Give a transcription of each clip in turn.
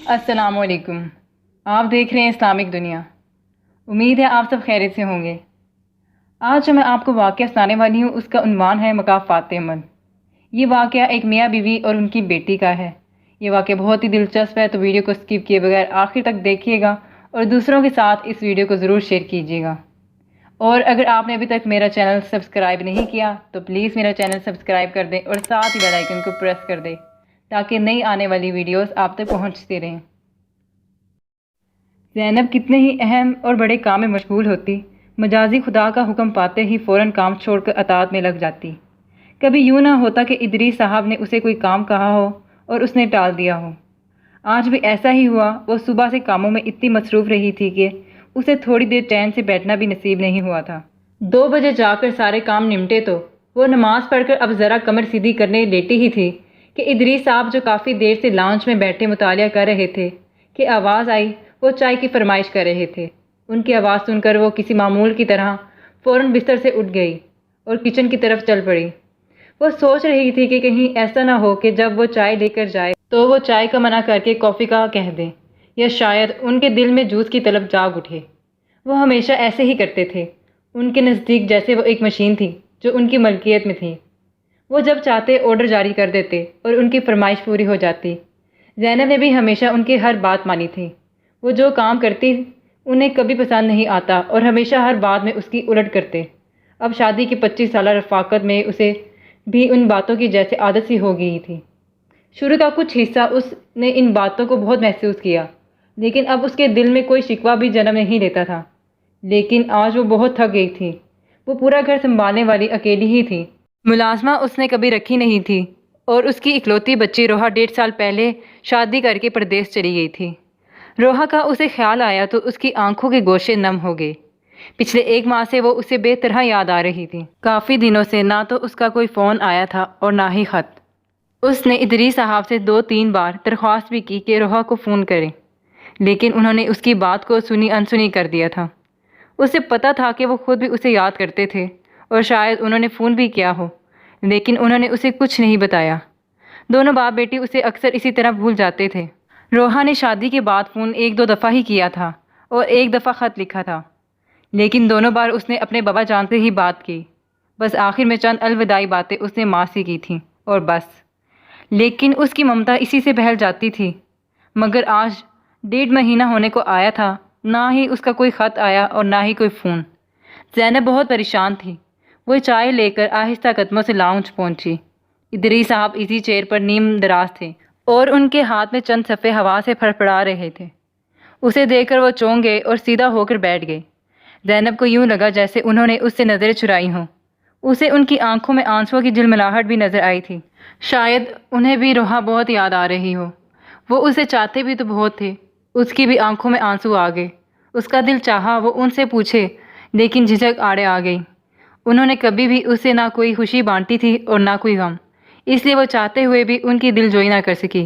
السلام علیکم۔ آپ دیکھ رہے ہیں اسلامک دنیا۔ امید ہے آپ سب خیریت سے ہوں گے۔ آج جو میں آپ کو واقعہ سنانے والی ہوں اس کا عنوان ہے مکافات عمل۔ یہ واقعہ ایک میاں بیوی اور ان کی بیٹی کا ہے۔ یہ واقعہ بہت ہی دلچسپ ہے، تو ویڈیو کو سکپ کیے بغیر آخر تک دیکھیے گا اور دوسروں کے ساتھ اس ویڈیو کو ضرور شیئر کیجیے گا۔ اور اگر آپ نے ابھی تک میرا چینل سبسکرائب نہیں کیا تو پلیز میرا چینل سبسکرائب کر دیں اور ساتھ ہی بیل آئیکن کو پریس کر دیں تاکہ نئی آنے والی ویڈیوز آپ تک پہنچتے رہیں۔ زینب کتنے ہی اہم اور بڑے کام میں مشغول ہوتی، مجازی خدا کا حکم پاتے ہی فوراً کام چھوڑ کر اطاعت میں لگ جاتی۔ کبھی یوں نہ ہوتا کہ ادریس صاحب نے اسے کوئی کام کہا ہو اور اس نے ٹال دیا ہو۔ آج بھی ایسا ہی ہوا۔ وہ صبح سے کاموں میں اتنی مصروف رہی تھی کہ اسے تھوڑی دیر چین سے بیٹھنا بھی نصیب نہیں ہوا تھا۔ 2 بجے جا کر سارے کام نمٹے تو وہ نماز پڑھ کر اب ذرا کمر سیدھی کرنے لیٹی ہی تھی کہ ادریس صاحب جو کافی دیر سے لانچ میں بیٹھے مطالعہ کر رہے تھے کہ آواز آئی۔ وہ چائے کی فرمائش کر رہے تھے۔ ان کی آواز سن کر وہ کسی معمول کی طرح فوراً بستر سے اٹھ گئی اور کچن کی طرف چل پڑی۔ وہ سوچ رہی تھی کہ کہیں ایسا نہ ہو کہ جب وہ چائے لے کر جائے تو وہ چائے کا منع کر کے کافی کا کہہ دیں، یا شاید ان کے دل میں جوس کی طلب جاگ اٹھے۔ وہ ہمیشہ ایسے ہی کرتے تھے، ان کے نزدیک جیسے وہ ایک مشین تھی جو ان کی ملکیت میں تھی۔ وہ جب چاہتے آرڈر جاری کر دیتے اور ان کی فرمائش پوری ہو جاتی۔ زینب نے بھی ہمیشہ ان کی ہر بات مانی تھی۔ وہ جو کام کرتی انہیں کبھی پسند نہیں آتا اور ہمیشہ ہر بات میں اس کی الٹ کرتے۔ اب شادی کی 25 سالہ رفاقت میں اسے بھی ان باتوں کی جیسے عادت سی ہو گئی تھی۔ شروع کا کچھ حصہ اس نے ان باتوں کو بہت محسوس کیا، لیکن اب اس کے دل میں کوئی شکوہ بھی جنم نہیں لیتا تھا۔ لیکن آج وہ بہت تھک گئی تھی۔ وہ پورا گھر سنبھالنے والی اکیلی ہی تھی۔ ملازمہ اس نے کبھی رکھی نہیں تھی اور اس کی اکلوتی بچی روحا 1.5 سال پہلے شادی کر کے پردیس چلی گئی تھی۔ روحا کا اسے خیال آیا تو اس کی آنکھوں کے گوشے نم ہو گئے۔ پچھلے 1 ماہ سے وہ اسے بے طرح یاد آ رہی تھی۔ کافی دنوں سے نہ تو اس کا کوئی فون آیا تھا اور نہ ہی خط۔ اس نے ادریس صاحب سے 2-3 بار درخواست بھی کی کہ روحا کو فون کریں، لیکن انہوں نے اس کی بات کو سنی انسنی کر دیا تھا۔ اسے پتہ تھا کہ وہ خود بھی اسے یاد کرتے تھے اور شاید انہوں نے فون بھی کیا ہو، لیکن انہوں نے اسے کچھ نہیں بتایا۔ دونوں باپ بیٹی اسے اکثر اسی طرح بھول جاتے تھے۔ روحا نے شادی کے بعد فون 1-2 دفعہ ہی کیا تھا اور 1 دفعہ خط لکھا تھا، لیکن دونوں بار اس نے اپنے بابا جان سے ہی بات کی۔ بس آخر میں چند الوداعی باتیں اس نے ماں سے کی تھیں اور بس۔ لیکن اس کی ممتا اسی سے بہل جاتی تھی۔ مگر آج 1.5 مہینہ ہونے کو آیا تھا، نہ ہی اس کا کوئی خط آیا اور نہ ہی کوئی فون۔ زینب بہت پریشان تھی۔ وہ چائے لے کر آہستہ قدموں سے لاؤنج پہنچی۔ ادریس صاحب ایزی چیئر پر نیم دراز تھے اور ان کے ہاتھ میں چند صفحے ہوا سے پھڑپڑا رہے تھے۔ اسے دیکھ کر وہ چونک گئے اور سیدھا ہو کر بیٹھ گئے۔ زینب کو یوں لگا جیسے انہوں نے اس سے نظریں چرائی ہوں۔ اسے ان کی آنکھوں میں آنسوؤں کی جھلملاہٹ بھی نظر آئی تھی۔ شاید انہیں بھی روحا بہت یاد آ رہی ہو۔ وہ اسے چاہتے بھی تو بہت تھے۔ اس کی بھی آنکھوں میں آنسو آ گئے۔ اس کا دل چاہا وہ ان سے پوچھے، لیکن جھجک آڑے آ گئی۔ انہوں نے کبھی بھی اسے نہ کوئی خوشی بانٹی تھی اور نہ کوئی غم، اس لیے وہ چاہتے ہوئے بھی ان کی دل جوئی نہ کر سکی۔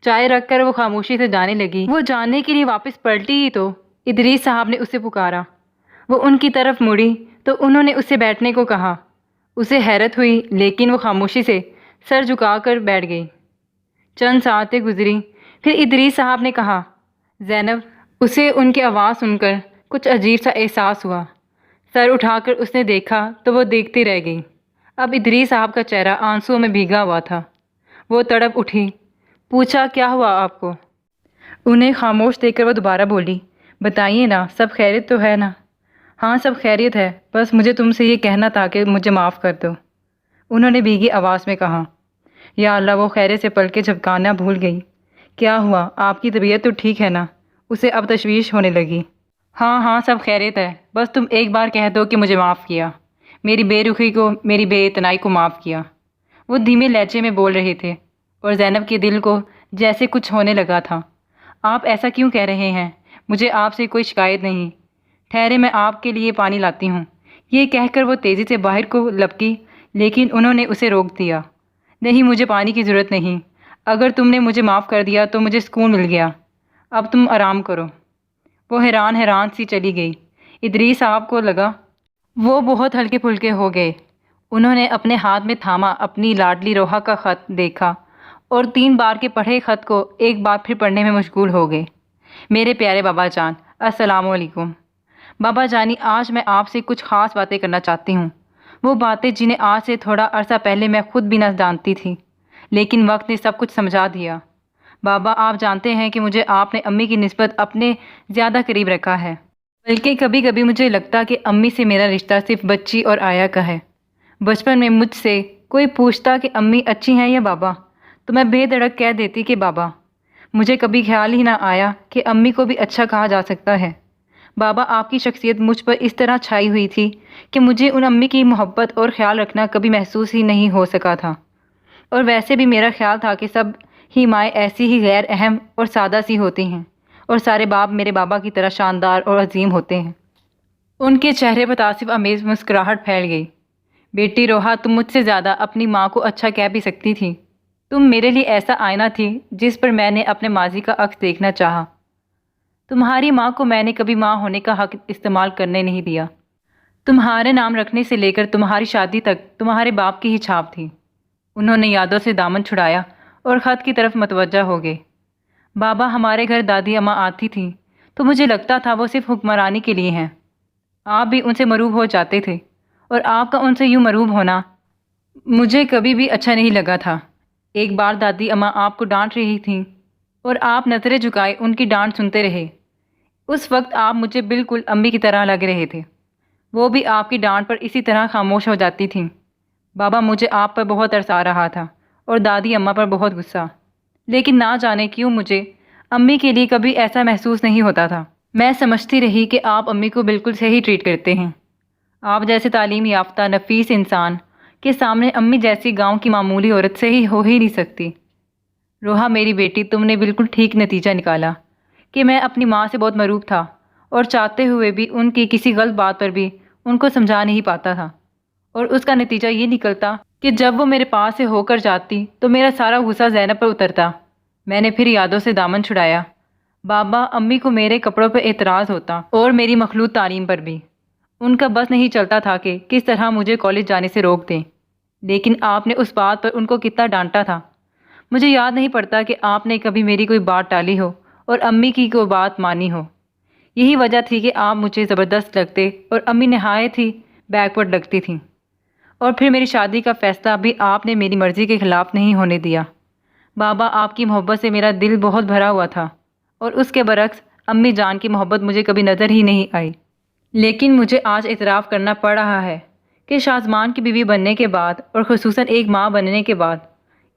چائے رکھ کر وہ خاموشی سے جانے لگی۔ وہ جانے کے لیے واپس پلٹی ہی تو ادریس صاحب نے اسے پکارا۔ وہ ان کی طرف مڑی تو انہوں نے اسے بیٹھنے کو کہا۔ اسے حیرت ہوئی، لیکن وہ خاموشی سے سر جھکا کر بیٹھ گئی۔ چند ساعتیں گزری، پھر ادریس صاحب نے کہا، زینب۔ اسے ان کی آواز سن کر کچھ عجیب سا احساس ہوا۔ سر اٹھا کر اس نے دیکھا تو وہ دیکھتی رہ گئی۔ اب ادریس صاحب کا چہرہ آنسوؤں میں بھیگا ہوا تھا۔ وہ تڑپ اٹھی، پوچھا، کیا ہوا آپ کو؟ انہیں خاموش دیکھ کر وہ دوبارہ بولی، بتائیے نا، سب خیریت تو ہے نا؟ ہاں سب خیریت ہے، بس مجھے تم سے یہ کہنا تھا کہ مجھے معاف کر دو، انہوں نے بھیگی آواز میں کہا۔ یا اللہ، وہ خیرے سے پلکیں جھپکانا بھول گئی۔ کیا ہوا؟ آپ کی طبیعت تو ٹھیک ہے نا؟ اسے اب تشویش ہونے لگی۔ ہاں سب خیریت ہے، بس تم ایک بار کہہ دو کہ مجھے معاف کیا، میری بے رخی کو، میری بے اعتنائی کو معاف کیا۔ وہ دھیمے لہجے میں بول رہے تھے اور زینب کے دل کو جیسے کچھ ہونے لگا تھا۔ آپ ایسا کیوں کہہ رہے ہیں؟ مجھے آپ سے کوئی شکایت نہیں۔ ٹھہرے، میں آپ کے لیے پانی لاتی ہوں۔ یہ کہہ کر وہ تیزی سے باہر کو لپکی، لیکن انہوں نے اسے روک دیا۔ نہیں، مجھے پانی کی ضرورت نہیں۔ اگر تم نے مجھے معاف کر دیا تو مجھے سکون مل گیا۔ اب تم آرام کرو۔ وہ حیران سی چلی گئی۔ ادریس صاحب کو لگا وہ بہت ہلکے پھلکے ہو گئے۔ انہوں نے اپنے ہاتھ میں تھاما اپنی لاڈلی روحا کا خط دیکھا اور 3 بار کے پڑھے خط کو ایک بار پھر پڑھنے میں مشغول ہو گئے۔ میرے پیارے بابا جان، السلام علیکم۔ بابا جانی، آج میں آپ سے کچھ خاص باتیں کرنا چاہتی ہوں، وہ باتیں جنہیں آج سے تھوڑا عرصہ پہلے میں خود بھی نہ جانتی تھی، لیکن وقت نے سب کچھ سمجھا دیا۔ بابا، آپ جانتے ہیں کہ مجھے آپ نے امی کی نسبت اپنے زیادہ قریب رکھا ہے، بلکہ کبھی کبھی مجھے لگتا کہ امی سے میرا رشتہ صرف بچی اور آیا کا ہے۔ بچپن میں مجھ سے کوئی پوچھتا کہ امی اچھی ہیں یا بابا، تو میں بے دھڑک کہہ دیتی کہ بابا۔ مجھے کبھی خیال ہی نہ آیا کہ امی کو بھی اچھا کہا جا سکتا ہے۔ بابا، آپ کی شخصیت مجھ پر اس طرح چھائی ہوئی تھی کہ مجھے ان امی کی محبت اور خیال رکھنا کبھی محسوس ہی نہیں ہو سکا تھا۔ اور ویسے بھی میرا خیال تھا کہ سب ہی مائیں ایسی ہی غیر اہم اور سادہ سی ہوتی ہیں، اور سارے باپ میرے بابا کی طرح شاندار اور عظیم ہوتے ہیں۔ ان کے چہرے پر تعصب آمیز مسکراہٹ پھیل گئی۔ بیٹی روحا، تم مجھ سے زیادہ اپنی ماں کو اچھا کہہ بھی سکتی تھی۔ تم میرے لیے ایسا آئینہ تھی جس پر میں نے اپنے ماضی کا عکس دیکھنا چاہا۔ تمہاری ماں کو میں نے کبھی ماں ہونے کا حق استعمال کرنے نہیں دیا۔ تمہارے نام رکھنے سے لے کر تمہاری شادی تک تمہارے باپ کی ہی چھاپ تھی۔ انہوں نے یادوں سے دامن چھڑایا اور خط کی طرف متوجہ ہو گئے۔ بابا، ہمارے گھر دادی اماں آتی تھیں تو مجھے لگتا تھا وہ صرف حکمرانی کے لیے ہیں۔ آپ بھی ان سے مروب ہو جاتے تھے، اور آپ کا ان سے یوں مروب ہونا مجھے کبھی بھی اچھا نہیں لگا تھا۔ ایک بار دادی اماں آپ کو ڈانٹ رہی تھیں اور آپ نظریں جھکائے ان کی ڈانٹ سنتے رہے۔ اس وقت آپ مجھے بالکل امی کی طرح لگ رہے تھے۔ وہ بھی آپ کی ڈانٹ پر اسی طرح خاموش ہو جاتی تھیں۔ بابا، مجھے آپ پر بہت ترس آ رہا تھا اور دادی اماں پر بہت غصہ، لیکن نہ جانے کیوں مجھے امی کے لیے کبھی ایسا محسوس نہیں ہوتا تھا۔ میں سمجھتی رہی کہ آپ امی کو بالکل صحیح ٹریٹ کرتے ہیں۔ آپ جیسے تعلیم یافتہ نفیس انسان کے سامنے امی جیسی گاؤں کی معمولی عورت صحیح ہو ہی نہیں سکتی۔ روحا میری بیٹی، تم نے بالکل ٹھیک نتیجہ نکالا کہ میں اپنی ماں سے بہت مروب تھا، اور چاہتے ہوئے بھی ان کی کسی غلط بات پر بھی ان کو سمجھا نہیں پاتا تھا، اور اس کا نتیجہ یہ نکلتا کہ جب وہ میرے پاس سے ہو کر جاتی تو میرا سارا غصہ زینب پر اترتا۔ میں نے پھر یادوں سے دامن چھڑایا۔ بابا، امی کو میرے کپڑوں پر اعتراض ہوتا اور میری مخلوط تعلیم پر بھی۔ ان کا بس نہیں چلتا تھا کہ کس طرح مجھے کالج جانے سے روک دیں، لیکن آپ نے اس بات پر ان کو کتنا ڈانٹا تھا۔ مجھے یاد نہیں پڑتا کہ آپ نے کبھی میری کوئی بات ٹالی ہو اور امی کی کوئی بات مانی ہو۔ یہی وجہ تھی کہ آپ مجھے زبردست لگتے اور امی نہایت ہی بیکورڈ لگتی تھیں۔ اور پھر میری شادی کا فیصلہ بھی آپ نے میری مرضی کے خلاف نہیں ہونے دیا۔ بابا، آپ کی محبت سے میرا دل بہت بھرا ہوا تھا، اور اس کے برعکس امی جان کی محبت مجھے کبھی نظر ہی نہیں آئی۔ لیکن مجھے آج اعتراف کرنا پڑ رہا ہے کہ شازمان کی بیوی بننے کے بعد، اور خصوصاً ایک ماں بننے کے بعد،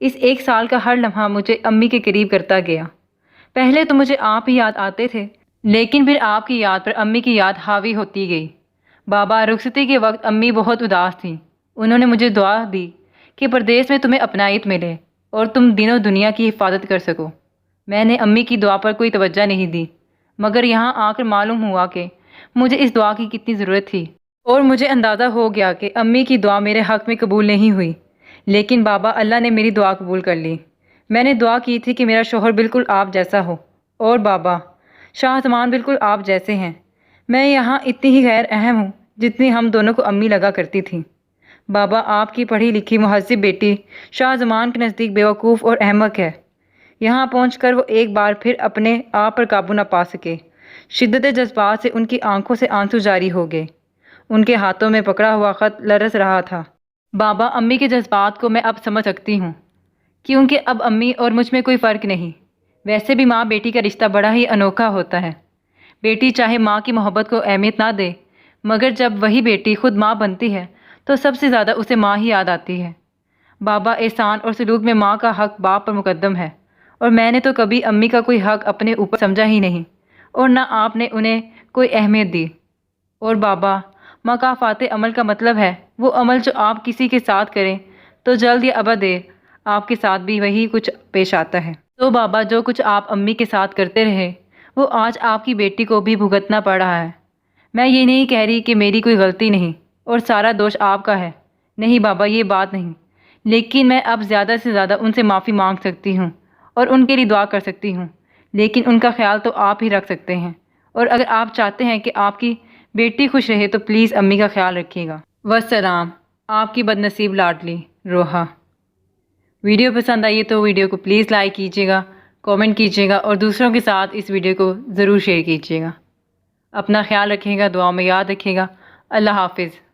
اس 1 سال کا ہر لمحہ مجھے امی کے قریب کرتا گیا۔ پہلے تو مجھے آپ ہی یاد آتے تھے، لیکن پھر آپ کی یاد پر امی کی یاد حاوی ہوتی گئی۔ بابا، رخصتی کے وقت امی بہت اداس تھیں۔ انہوں نے مجھے دعا دی کہ پردیس میں تمہیں اپنائیت ملے اور تم دینوں دنیا کی حفاظت کر سکو۔ میں نے امی کی دعا پر کوئی توجہ نہیں دی، مگر یہاں آ کر معلوم ہوا کہ مجھے اس دعا کی کتنی ضرورت تھی، اور مجھے اندازہ ہو گیا کہ امی کی دعا میرے حق میں قبول نہیں ہوئی۔ لیکن بابا، اللہ نے میری دعا قبول کر لی۔ میں نے دعا کی تھی کہ میرا شوہر بالکل آپ جیسا ہو، اور بابا، شاہزمان بالکل آپ جیسے ہیں۔ میں یہاں اتنی ہی غیر اہم ہوں جتنی ہم دونوں کو امی لگا کرتی تھیں۔ بابا، آپ کی پڑھی لکھی مہذب بیٹی شاہزمان کے نزدیک بیوقوف اور احمق ہے۔ یہاں پہنچ کر وہ ایک بار پھر اپنے آپ پر قابو نہ پا سکے۔ شدت جذبات سے ان کی آنکھوں سے آنسو جاری ہو گئے۔ ان کے ہاتھوں میں پکڑا ہوا خط لرز رہا تھا۔ بابا، امی کے جذبات کو میں اب سمجھ سکتی ہوں، کیونکہ اب امی اور مجھ میں کوئی فرق نہیں۔ ویسے بھی ماں بیٹی کا رشتہ بڑا ہی انوکھا ہوتا ہے۔ بیٹی چاہے ماں کی محبت کو اہمیت نہ دے، مگر جب وہی بیٹی خود ماں بنتی ہے تو سب سے زیادہ اسے ماں ہی یاد آتی ہے۔ بابا، احسان اور سلوک میں ماں کا حق باپ پر مقدم ہے، اور میں نے تو کبھی امی کا کوئی حق اپنے اوپر سمجھا ہی نہیں، اور نہ آپ نے انہیں کوئی اہمیت دی۔ اور بابا، مکافات عمل کا مطلب ہے وہ عمل جو آپ کسی کے ساتھ کریں تو جلد یا ابد آپ کے ساتھ بھی وہی کچھ پیش آتا ہے۔ تو بابا، جو کچھ آپ امی کے ساتھ کرتے رہے وہ آج آپ کی بیٹی کو بھی بھگتنا پڑ رہا ہے۔ میں یہ نہیں کہہ رہی کہ میری کوئی غلطی نہیں اور سارا دوش آپ کا ہے، نہیں بابا، یہ بات نہیں، لیکن میں اب زیادہ سے زیادہ ان سے معافی مانگ سکتی ہوں اور ان کے لیے دعا کر سکتی ہوں، لیکن ان کا خیال تو آپ ہی رکھ سکتے ہیں، اور اگر آپ چاہتے ہیں کہ آپ کی بیٹی خوش رہے تو پلیز امی کا خیال رکھیے گا۔ والسلام، آپ کی بدنصیب لاڈلی روحا۔ ویڈیو پسند آئی تو ویڈیو کو پلیز لائک کیجیے گا، کامنٹ کیجیے گا اور دوسروں کے ساتھ اس ویڈیو کو ضرور شیئر کیجیے گا۔ اپنا خیال رکھیے گا، دعاؤں میں یاد رکھیے گا۔ اللہ حافظ۔